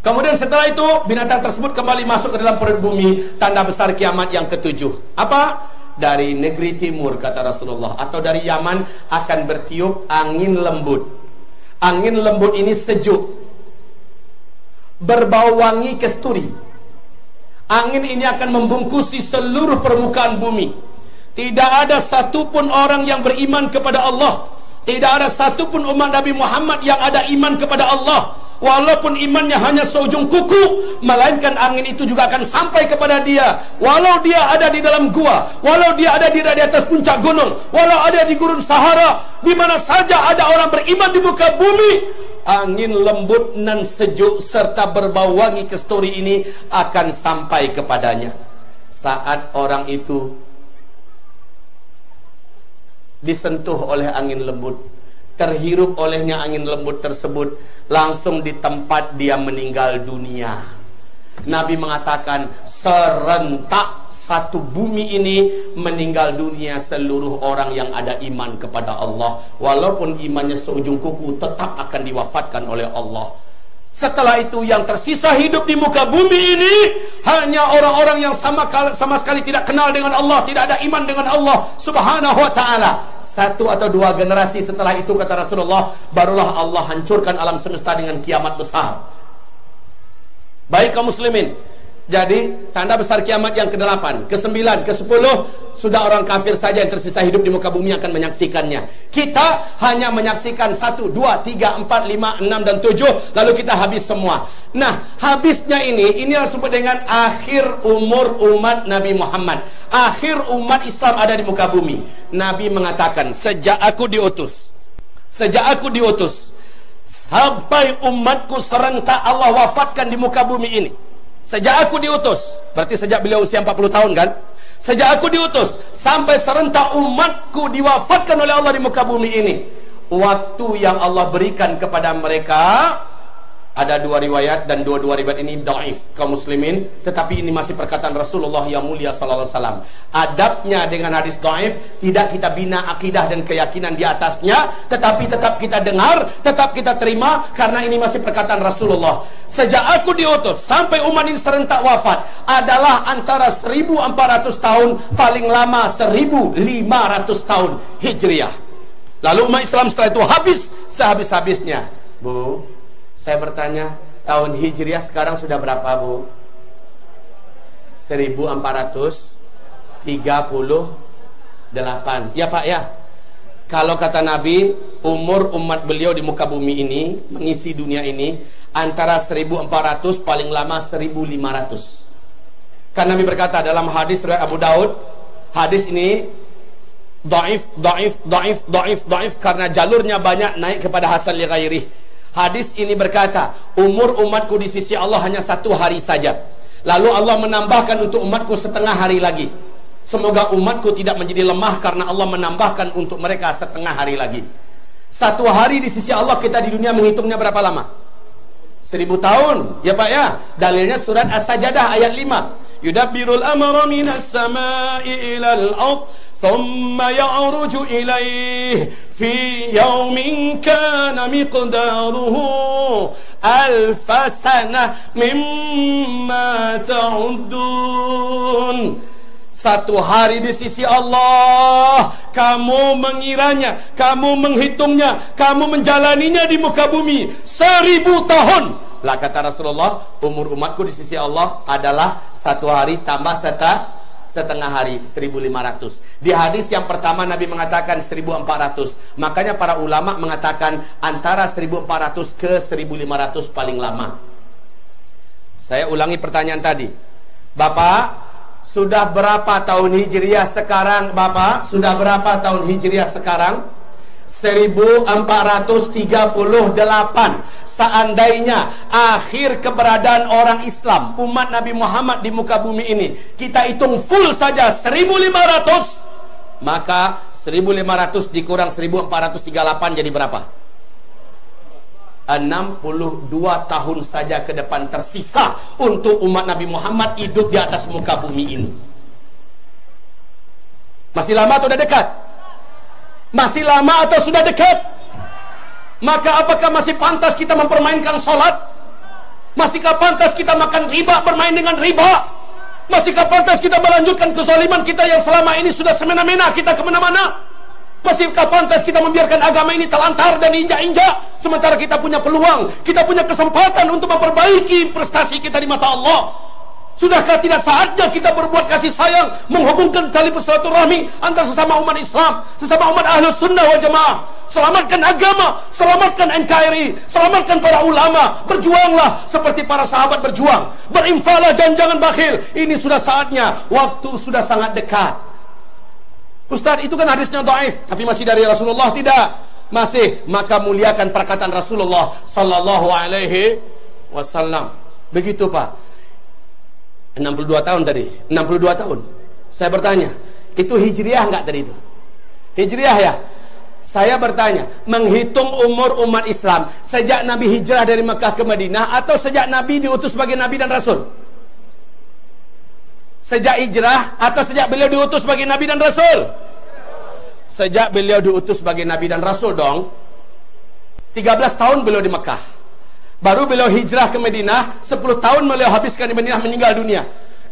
Kemudian setelah itu, binatang tersebut kembali masuk ke dalam perut bumi. Tanda besar kiamat yang ketujuh. Apa? Dari negeri timur, kata Rasulullah, atau dari Yaman akan bertiup angin lembut. Angin lembut ini sejuk, berbau wangi kasturi. Angin ini akan membungkusi seluruh permukaan bumi. Tidak ada satupun orang yang beriman kepada Allah, tidak ada satupun umat Nabi Muhammad yang ada iman kepada Allah, walaupun imannya hanya seujung kuku, melainkan angin itu juga akan sampai kepada dia. Walau dia ada di dalam gua, walau dia ada di atas puncak gunung, walau ada di gurun Sahara, di mana saja ada orang beriman di muka bumi, angin lembut nan sejuk serta berbau wangi kasturi ini akan sampai kepadanya. Saat orang itu disentuh oleh angin lembut, terhirup olehnya angin lembut tersebut, langsung di tempat dia meninggal dunia. Nabi mengatakan serentak satu bumi ini meninggal dunia seluruh orang yang ada iman kepada Allah. Walaupun imannya seujung kuku, tetap akan diwafatkan oleh Allah. Setelah itu yang tersisa hidup di muka bumi ini hanya orang-orang yang sama sekali tidak kenal dengan Allah, tidak ada iman dengan Allah Subhanahu wa ta'ala. 1 atau 2 generasi setelah itu, kata Rasulullah, barulah Allah hancurkan alam semesta dengan kiamat besar. Baik kaum muslimin, Jadi tanda besar kiamat yang ke-8, ke-9, ke-10 sudah orang kafir saja yang tersisa hidup di muka bumi akan menyaksikannya. Kita hanya menyaksikan 1, 2, 3, 4, 5, 6 dan 7, lalu kita habis semua. Nah, habisnya ini disebut dengan akhir umur umat Nabi Muhammad. Akhir umat Islam ada di muka bumi. Nabi mengatakan, sejak aku diutus sampai umatku serentak Allah wafatkan di muka bumi ini. Sejak aku diutus, berarti sejak beliau usia 40 tahun kan? Sejak aku diutus sampai serentak umatku diwafatkan oleh Allah di muka bumi ini. Waktu yang Allah berikan kepada mereka, ada 2 riwayat dan dua-dua riwayat ini dhaif kaum muslimin, tetapi ini masih perkataan Rasulullah yang mulia sallallahu alaihi wasallam. Adabnya dengan hadis dhaif, tidak kita bina akidah dan keyakinan di atasnya, tetapi tetap kita dengar, tetap kita terima, karena ini masih perkataan Rasulullah. Sejak aku diutus sampai umat ini serentak wafat adalah antara 1400 tahun, paling lama 1500 tahun Hijriah. Lalu umat Islam setelah itu habis sehabis-habisnya. Bu, saya bertanya, tahun Hijriah sekarang sudah berapa, Bu? 1438. Ya Pak ya. Kalau kata Nabi, umur umat beliau di muka bumi ini, mengisi dunia ini, antara 1400 paling lama 1500. Karena Nabi berkata dalam hadis riwayat Abu Daud, hadis ini dhaif karena jalurnya banyak naik kepada hasan li ghairih. Hadis ini berkata, umur umatku di sisi Allah hanya 1 hari saja. Lalu Allah menambahkan untuk umatku setengah hari lagi. Semoga umatku tidak menjadi lemah karena Allah menambahkan untuk mereka setengah hari lagi. 1 hari di sisi Allah, kita di dunia menghitungnya berapa lama? 1000 tahun. Ya Pak ya. Dalilnya surat As-Sajdah ayat 5. Yudabbirul amra minas sama'i ilal ard ثم يعرج إليه في يوم كان مقداره 1000 سنة مما تعدون. 1 hari di sisi Allah, kamu mengiranya, kamu menghitungnya, kamu menjalaninya di muka bumi 1000 tahun. Lah kata Rasulullah, umur umatku di sisi Allah adalah 1 hari tambah setengah hari, 1500. Di hadis yang pertama Nabi mengatakan 1400. Makanya para ulama mengatakan antara 1400 ke 1500 paling lama. Saya ulangi pertanyaan tadi. Bapak, sudah berapa tahun Hijriah sekarang? Bapak, sudah berapa tahun Hijriah sekarang? 1438. Seandainya akhir keberadaan orang Islam, umat Nabi Muhammad di muka bumi ini, kita hitung full saja 1500, maka 1500 dikurang 1438 jadi berapa? 62 tahun saja ke depan tersisa untuk umat Nabi Muhammad hidup di atas muka bumi ini. Masih lama atau sudah dekat? Masih lama atau sudah dekat? Maka apakah masih pantas kita mempermainkan sholat? Masihkah pantas kita makan riba, bermain dengan riba? Masihkah pantas kita melanjutkan kezaliman kita yang selama ini sudah semena-mena kita kemana-mana? Masihkah pantas kita membiarkan agama ini telantar dan injak-injak, sementara kita punya peluang, kita punya kesempatan untuk memperbaiki prestasi kita di mata Allah? Sudahkah tidak saatnya kita berbuat kasih sayang, menghubungkan tali silaturahmi antara sesama umat Islam, sesama umat Ahlus Sunnah wal Jamaah? Selamatkan agama, selamatkan NKRI, selamatkan para ulama. Berjuanglah seperti para sahabat berjuang. Berinfaklah, jangan bakhil. Ini sudah saatnya, waktu sudah sangat dekat. Ustaz, itu kan hadisnya dhaif, tapi masih dari Rasulullah? Tidak, masih. Maka muliakan perkataan Rasulullah sallallahu alaihi wasallam. Begitu Pak. 62 tahun tadi, 62 tahun. Saya bertanya, itu Hijriah enggak tadi itu? Hijriah ya? Saya bertanya, menghitung umur umat Islam sejak Nabi hijrah dari Mekah ke Madinah atau sejak Nabi diutus sebagai Nabi dan Rasul? Sejak hijrah atau sejak beliau diutus sebagai Nabi dan Rasul? Sejak beliau diutus sebagai Nabi dan Rasul dong. 13 tahun beliau di Mekah. Baru beliau hijrah ke Madinah, 10 tahun beliau habiskan di Madinah, meninggal dunia.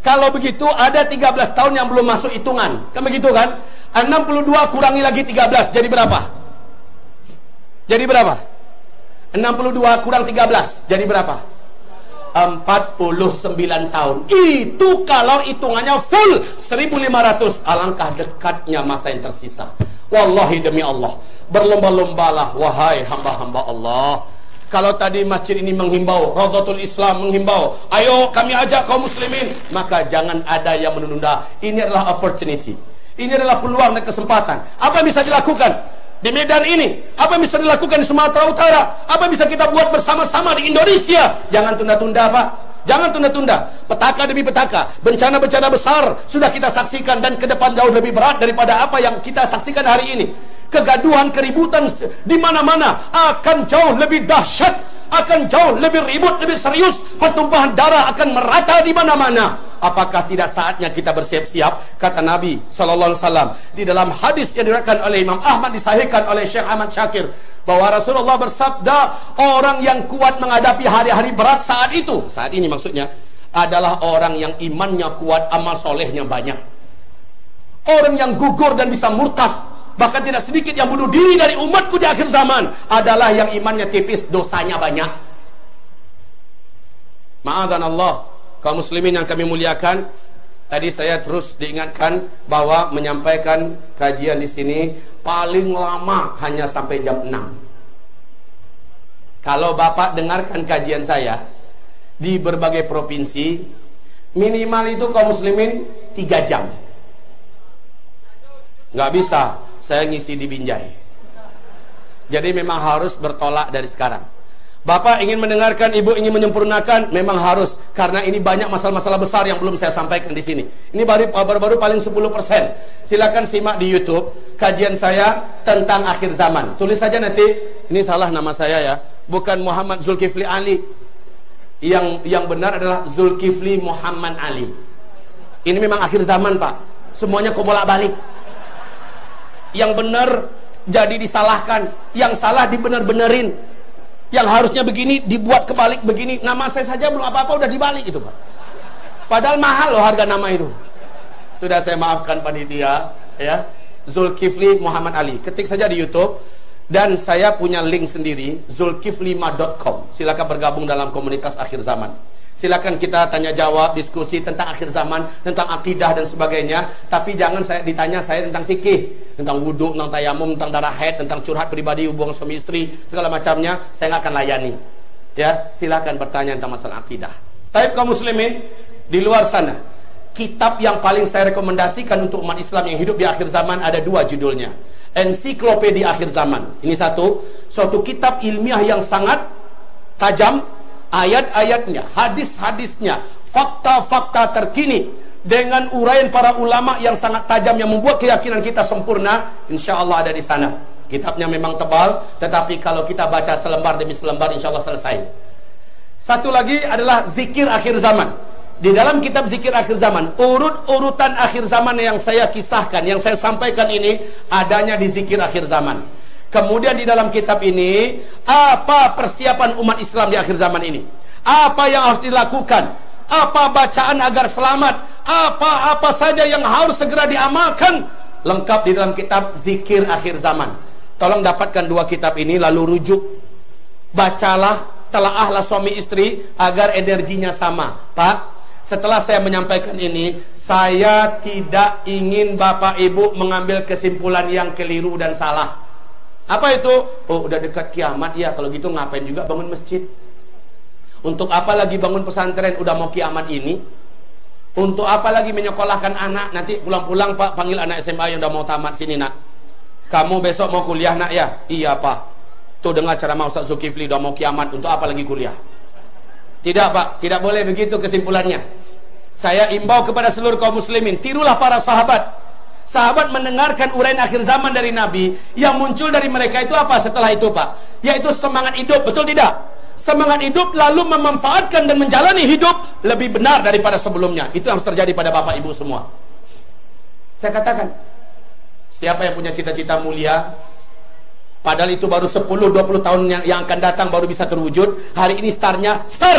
Kalau begitu ada 13 tahun yang belum masuk hitungan. Kan begitu kan? 62 kurangi lagi 13 jadi berapa? Jadi berapa? 62 kurang 13 jadi berapa? 49 tahun. Itu kalau hitungannya full 1500. Alangkah dekatnya masa yang tersisa. Wallahi demi Allah, berlomba-lombalah wahai hamba-hamba Allah. Kalau tadi masjid ini menghimbau, Raudhatul Islam menghimbau, ayo kami ajak kaum muslimin, maka jangan ada yang menunda. Ini adalah opportunity. Ini adalah peluang dan kesempatan. Apa yang bisa dilakukan di Medan ini? Apa yang bisa dilakukan di Sumatera Utara? Apa yang bisa kita buat bersama-sama di Indonesia? Jangan tunda-tunda, Pak. Jangan tunda-tunda. Petaka demi petaka, bencana-bencana besar sudah kita saksikan, dan ke depan jauh lebih berat daripada apa yang kita saksikan hari ini. Kegaduhan, keributan di mana-mana akan jauh lebih dahsyat, akan jauh lebih ribut, lebih serius. Pertumpahan darah akan merata di mana-mana. Apakah tidak saatnya kita bersiap-siap? Kata Nabi SAW di dalam hadis yang diriwayatkan oleh Imam Ahmad, disahihkan oleh Syekh Ahmad Syakir, bahwa Rasulullah bersabda, orang yang kuat menghadapi hari-hari berat saat itu, saat ini maksudnya, adalah orang yang imannya kuat, amal solehnya banyak. Orang yang gugur dan bisa murtad, bahkan tidak sedikit yang bunuh diri dari umatku di akhir zaman, adalah yang imannya tipis, dosanya banyak. Ma'adzanallah, kaum muslimin yang kami muliakan, tadi saya terus diingatkan bahwa menyampaikan kajian di sini paling lama hanya sampai jam 6. Kalau Bapak dengarkan kajian saya di berbagai provinsi, minimal itu kaum muslimin 3 jam. Nggak bisa saya ngisi di Binjai. Jadi memang harus bertolak dari sekarang. Bapak ingin mendengarkan, ibu ingin menyempurnakan, memang harus, karena ini banyak masalah-masalah besar yang belum saya sampaikan di sini. Ini baru paling 10%. Silakan simak di YouTube kajian saya tentang akhir zaman. Tulis saja nanti, ini salah nama saya ya, bukan Muhammad Zulkifli Ali. Yang benar adalah Zulkifli Muhammad Ali. Ini memang akhir zaman, Pak. Semuanya kok bolak-balik. Yang benar jadi disalahkan, yang salah dibenar-benerin, yang harusnya begini dibuat kebalik begini. Nama saya saja belum apa-apa udah dibalik itu, Pak. Padahal mahal loh harga nama itu. Sudah saya maafkan panitia ya. Zulkifli Muhammad Ali, ketik saja di YouTube. Dan saya punya link sendiri, zulkiflima.com. Silakan bergabung dalam komunitas akhir zaman. Silakan kita tanya jawab, diskusi tentang akhir zaman, tentang akidah dan sebagainya. Tapi jangan ditanya saya tentang fikih, tentang wudhu, tentang tayamum, tentang darah haid, tentang curhat pribadi, hubungan suami istri, segala macamnya saya nggak akan layani. Ya, silakan bertanya tentang masalah akidah. Tapi kaum muslimin di luar sana, kitab yang paling saya rekomendasikan untuk umat Islam yang hidup di akhir zaman ada 2 judulnya. Ensiklopedia Akhir Zaman. Ini suatu kitab ilmiah yang sangat tajam. Ayat-ayatnya, hadis-hadisnya, fakta-fakta terkini, dengan uraian para ulama yang sangat tajam, yang membuat keyakinan kita sempurna. Insya Allah ada di sana. Kitabnya memang tebal, tetapi kalau kita baca selembar demi selembar, insya Allah selesai. Satu lagi adalah zikir akhir zaman. Di dalam kitab zikir akhir zaman, urut-urutan akhir zaman yang saya kisahkan, yang saya sampaikan ini, adanya di zikir akhir zaman. Kemudian di dalam kitab ini, apa persiapan umat Islam di akhir zaman ini? Apa yang harus dilakukan? Apa bacaan agar selamat? Apa saja yang harus segera diamalkan? Lengkap di dalam kitab Zikir Akhir Zaman. Tolong dapatkan 2 kitab ini, lalu rujuk. Bacalah, telaahlah suami istri agar energinya sama. Pak, setelah saya menyampaikan ini, saya tidak ingin Bapak Ibu mengambil kesimpulan yang keliru dan salah. Apa itu? Oh, udah dekat kiamat ya, kalau gitu ngapain juga bangun masjid? Untuk apa lagi bangun pesantren, udah mau kiamat ini? Untuk apa lagi menyekolahkan anak? Nanti pulang-pulang Pak, panggil anak SMA yang udah mau tamat, sini nak, kamu besok mau kuliah nak ya? Iya Pak. Tuh dengar ceramah Ustaz Zulkifli, udah mau kiamat, untuk apa lagi kuliah? Tidak Pak, tidak boleh begitu kesimpulannya. Saya imbau kepada seluruh kaum muslimin, tirulah para sahabat. Sahabat mendengarkan uraian akhir zaman dari Nabi, yang muncul dari mereka itu apa setelah itu Pak? Yaitu semangat hidup, betul tidak? Semangat hidup lalu memanfaatkan dan menjalani hidup lebih benar daripada sebelumnya. Itu yang harus terjadi pada Bapak Ibu semua. Saya katakan, siapa yang punya cita-cita mulia, padahal itu baru 10-20 tahun yang akan datang baru bisa terwujud. Hari ini star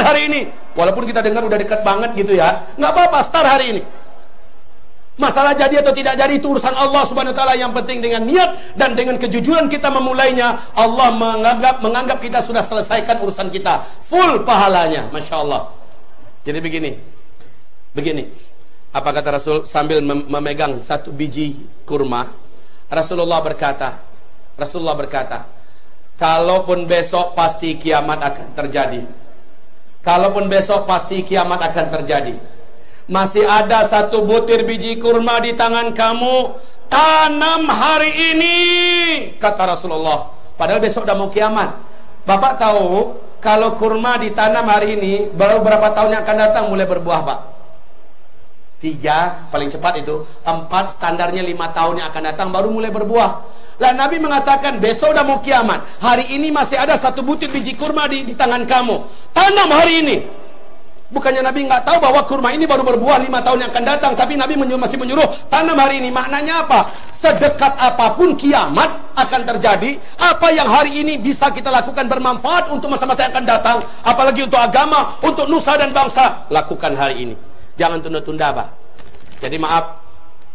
hari ini. Walaupun kita dengar udah dekat banget gitu ya, nggak apa-apa, star hari ini. Masalah jadi atau tidak jadi itu urusan Allah Subhanahu wa taala. Yang penting dengan niat dan dengan kejujuran kita memulainya, Allah menganggap kita sudah selesaikan urusan kita, full pahalanya. Masya Allah. Jadi begini. Apa kata Rasul sambil memegang satu biji kurma? Rasulullah berkata, kalaupun besok pasti kiamat akan terjadi. Kalaupun besok pasti kiamat akan terjadi. Masih ada satu butir biji kurma di tangan kamu, tanam hari ini, kata Rasulullah. Padahal besok udah mau kiamat. Bapak tahu kalau kurma ditanam hari ini, baru berapa tahun yang akan datang mulai berbuah, Pak? 3 paling cepat itu, 4 standarnya 5 tahun yang akan datang baru mulai berbuah. Lah Nabi mengatakan besok udah mau kiamat, hari ini masih ada satu butir biji kurma di tangan kamu, tanam hari ini. Bukannya Nabi nggak tahu bahwa kurma ini baru berbuah 5 tahun yang akan datang, tapi Nabi masih menyuruh tanam hari ini. Maknanya apa? Sedekat apapun kiamat akan terjadi, apa yang hari ini bisa kita lakukan bermanfaat untuk masa-masa yang akan datang, apalagi untuk agama, untuk nusa dan bangsa, lakukan hari ini. Jangan tunda-tunda, Pak. Jadi maaf,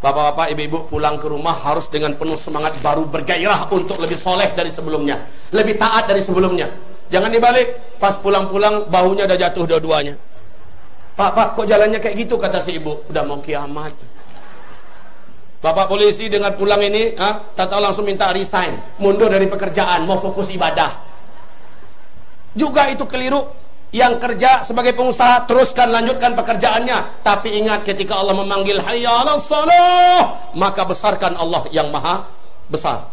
bapak-bapak, ibu-ibu pulang ke rumah harus dengan penuh semangat, baru bergairah untuk lebih soleh dari sebelumnya, lebih taat dari sebelumnya. Jangan dibalik, pas pulang-pulang bahunya udah jatuh dua-duanya. Pak, kok jalannya kayak gitu, kata si ibu. Udah mau kiamat. Bapak polisi dengan pulang ini, tahu langsung minta resign, mundur dari pekerjaan, mau fokus ibadah. Juga itu keliru. Yang kerja sebagai pengusaha, teruskan, lanjutkan pekerjaannya. Tapi ingat, ketika Allah memanggil hayya 'alas shalah, maka besarkan Allah yang maha besar.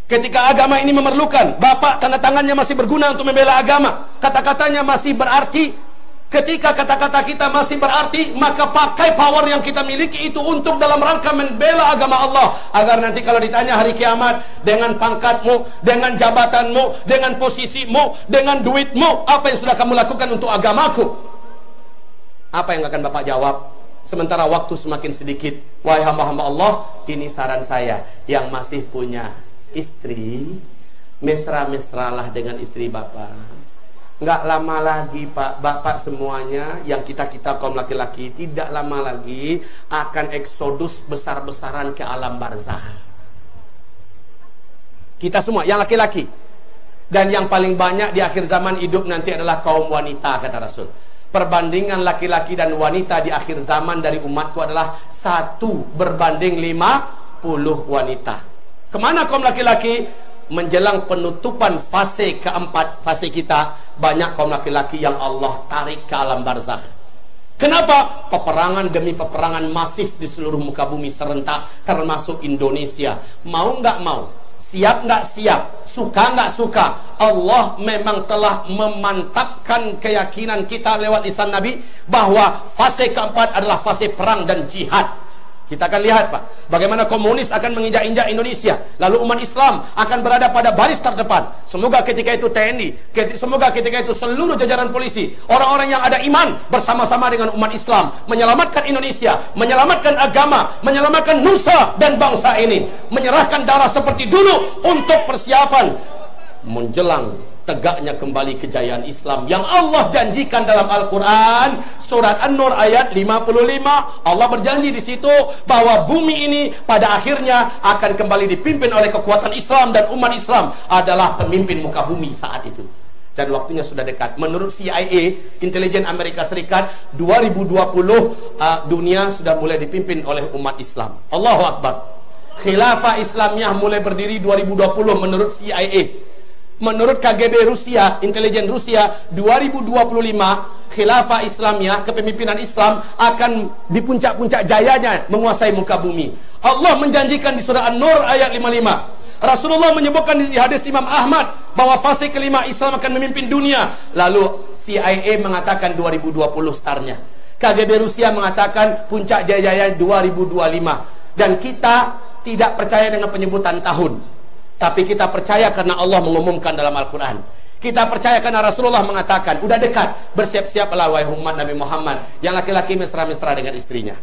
Ketika agama ini memerlukan, bapak tanda tangannya masih berguna untuk membela agama, kata-katanya masih berarti. Ketika kata-kata kita masih berarti, maka pakai power yang kita miliki itu untuk dalam rangka membela agama Allah, agar nanti kalau ditanya hari kiamat, dengan pangkatmu, dengan jabatanmu, dengan posisimu, dengan duitmu, apa yang sudah kamu lakukan untuk agamaku? Apa yang akan bapak jawab? Sementara waktu semakin sedikit. Wahai hamba-hamba Allah, ini saran saya yang masih punya istri, mesra-mesralah dengan istri bapak. Nggak lama lagi, Pak, bapak semuanya, yang kita kaum laki-laki, tidak lama lagi akan eksodus besar-besaran ke alam barzakh. Kita semua, yang laki-laki. Dan yang paling banyak di akhir zaman hidup nanti adalah kaum wanita, kata Rasul. Perbandingan laki-laki dan wanita di akhir zaman dari umatku adalah 1 berbanding 50 wanita. Kemana kaum laki-laki? Menjelang penutupan fase keempat, fase kita, banyak kaum laki-laki yang Allah tarik ke alam barzakh. Kenapa? Peperangan demi peperangan masif di seluruh muka bumi serentak, termasuk Indonesia. Mau nggak mau, siap nggak siap, suka nggak suka, Allah memang telah memantapkan keyakinan kita lewat lisan Nabi bahwa fase keempat adalah fase perang dan jihad. Kita akan lihat, Pak, bagaimana komunis akan menginjak-injak Indonesia, lalu umat Islam akan berada pada baris terdepan. Semoga ketika itu TNI, semoga ketika itu seluruh jajaran polisi, orang-orang yang ada iman bersama-sama dengan umat Islam, menyelamatkan Indonesia, menyelamatkan agama, menyelamatkan nusa dan bangsa ini, menyerahkan darah seperti dulu untuk persiapan menjelang tegaknya kembali kejayaan Islam yang Allah janjikan dalam Al-Quran. Surat An-Nur ayat 55, Allah berjanji di situ bahwa bumi ini pada akhirnya akan kembali dipimpin oleh kekuatan Islam, dan umat Islam adalah pemimpin muka bumi saat itu. Dan waktunya sudah dekat. Menurut CIA, intelijen Amerika Serikat, 2020 dunia sudah mulai dipimpin oleh umat Islam. Allahu Akbar. Khilafah Islamiyah mulai berdiri 2020 menurut CIA. Menurut KGB Rusia, intelijen Rusia, 2025 khilafah Islamiyah, kepemimpinan Islam akan di puncak-puncak jayanya menguasai muka bumi. Allah menjanjikan di surah An-Nur ayat 55. Rasulullah menyebutkan di hadis Imam Ahmad bahwa fase kelima Islam akan memimpin dunia. Lalu CIA mengatakan 2020 startnya. KGB Rusia mengatakan puncak jaya-jaya 2025. Dan kita tidak percaya dengan penyebutan tahun, tapi kita percaya karena Allah mengumumkan dalam Al-Quran. Kita percaya karena Rasulullah mengatakan, udah dekat, bersiap-siaplah wahai umat Nabi Muhammad. Yang laki-laki mesra-mesra dengan istrinya.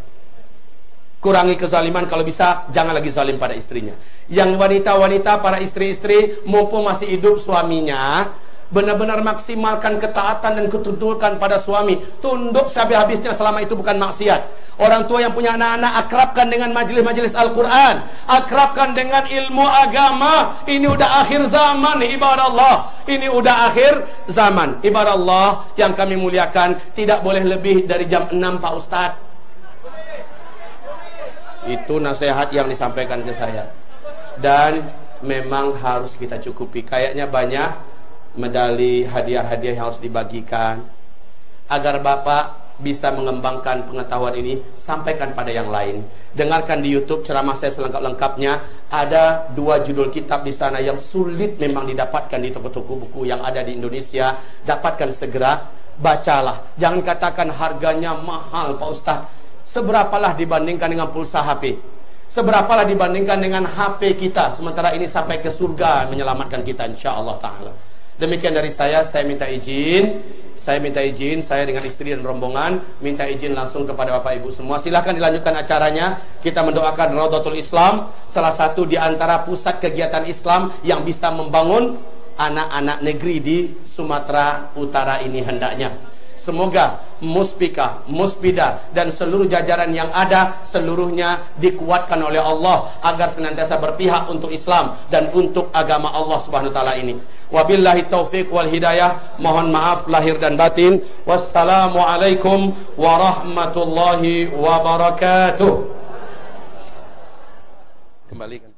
Kurangi kezaliman, kalau bisa jangan lagi zalim pada istrinya. Yang wanita-wanita, para istri-istri, mumpung masih hidup suaminya, benar-benar maksimalkan ketaatan dan ketundukan pada suami. Tunduk sehabis-habisnya selama itu bukan maksiat. Orang tua yang punya anak-anak, akrabkan dengan majelis-majelis Al-Quran, akrabkan dengan ilmu agama. Ini udah akhir zaman, ibadah Allah. Ini udah akhir zaman, ibadah Allah yang kami muliakan. Tidak boleh lebih dari jam 6 Pak Ustadz. Itu nasihat yang disampaikan ke saya. Dan memang harus kita cukupi. Kayaknya banyak medali, hadiah-hadiah yang harus dibagikan. Agar Bapak bisa mengembangkan pengetahuan ini, sampaikan pada yang lain. Dengarkan di YouTube ceramah saya selengkap-lengkapnya. Ada 2 judul kitab di sana yang sulit memang didapatkan di toko-toko buku yang ada di Indonesia. Dapatkan segera, bacalah. Jangan katakan harganya mahal Pak Ustadz. Seberapalah dibandingkan dengan pulsa HP? Seberapalah dibandingkan dengan HP kita? Sementara ini sampai ke surga menyelamatkan kita insyaallah ta'ala. Demikian dari saya minta izin. Saya dengan istri dan rombongan minta izin langsung kepada Bapak Ibu semua. Silahkan dilanjutkan acaranya. Kita mendoakan Raudatul Islam, salah satu di antara pusat kegiatan Islam yang bisa membangun anak-anak negeri di Sumatera Utara ini hendaknya. Semoga Muspika, Muspida dan seluruh jajaran yang ada seluruhnya dikuatkan oleh Allah agar senantiasa berpihak untuk Islam dan untuk agama Allah Subhanahu wa taala ini. Wabillahi taufik wal hidayah. Mohon maaf lahir dan batin. Wassalamualaikum warahmatullahi wabarakatuh. Kembalikan.